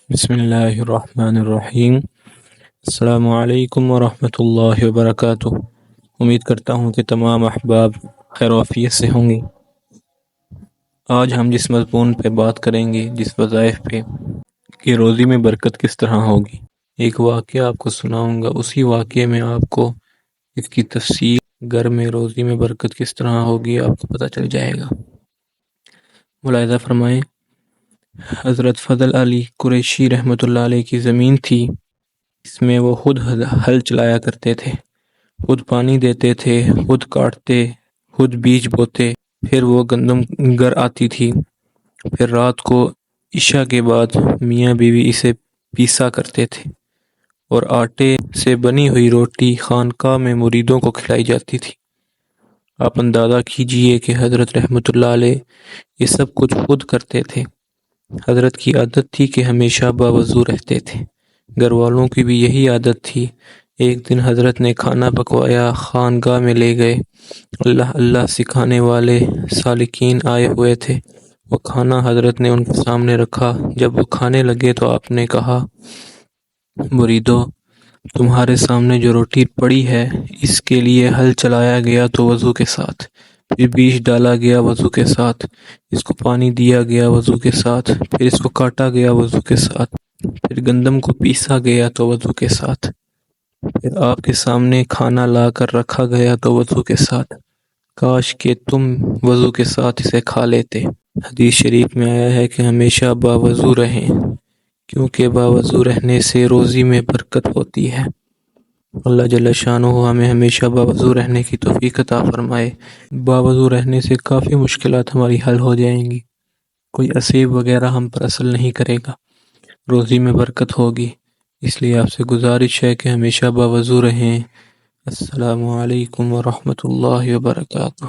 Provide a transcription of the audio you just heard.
بسم اللہ الرحمن الرحیم۔ السلام علیکم ورحمۃ اللہ وبرکاتہ۔ امید کرتا ہوں کہ تمام احباب خیر و عافیت سے ہوں گے۔ آج ہم جس مضمون پہ بات کریں گے، جس وظائف پہ کہ روزی میں برکت کس طرح ہوگی، ایک واقعہ آپ کو سناؤں گا۔ اسی واقعے میں آپ کو اس کی تفصیل، گھر میں روزی میں برکت کس طرح ہوگی، آپ کو پتہ چل جائے گا۔ ملاحظہ فرمائیں، حضرت فضل علی قریشی رحمۃ اللہ علیہ کی زمین تھی۔ اس میں وہ خود ہل چلایا کرتے تھے، خود پانی دیتے تھے، خود کاٹتے، خود بیج بوتے۔ پھر وہ گندم گھر آتی تھی، پھر رات کو عشاء کے بعد میاں بیوی اسے پیسا کرتے تھے اور آٹے سے بنی ہوئی روٹی خانقاہ میں مریدوں کو کھلائی جاتی تھی۔ آپ اندازہ کیجئے کہ حضرت رحمۃ اللہ علیہ یہ سب کچھ خود کرتے تھے۔ حضرت کی عادت تھی کہ ہمیشہ باوضو رہتے تھے، گھر والوں کی بھی یہی عادت تھی۔ ایک دن حضرت نے کھانا پکوایا، خانقاہ میں لے گئے۔ اللہ اللہ سکھانے والے سالکین آئے ہوئے تھے۔ وہ کھانا حضرت نے ان کے سامنے رکھا۔ جب وہ کھانے لگے تو آپ نے کہا، مریدو، تمہارے سامنے جو روٹی پڑی ہے، اس کے لیے ہل چلایا گیا تو وضو کے ساتھ، پھر بیج ڈالا گیا وضو کے ساتھ، اس کو پانی دیا گیا وضو کے ساتھ، پھر اس کو کاٹا گیا وضو کے ساتھ، پھر گندم کو پیسا گیا تو وضو کے ساتھ، پھر آپ کے سامنے کھانا لا کر رکھا گیا تو وضو کے ساتھ۔ کاش کہ تم وضو کے ساتھ اسے کھا لیتے۔ حدیث شریف میں آیا ہے کہ ہمیشہ باوضو رہیں، کیونکہ باوضو رہنے سے روزی میں برکت ہوتی ہے۔ اللہ جل شانہ ہمیں ہمیشہ باوضو رہنے کی توفیق عطا فرمائے۔ باوضو رہنے سے کافی مشکلات ہماری حل ہو جائیں گی، کوئی عصیب وغیرہ ہم پر اثر نہیں کرے گا، روزی میں برکت ہوگی۔ اس لیے آپ سے گزارش ہے کہ ہمیشہ باوضو رہیں۔ السلام علیکم ورحمۃ اللہ وبرکاتہ۔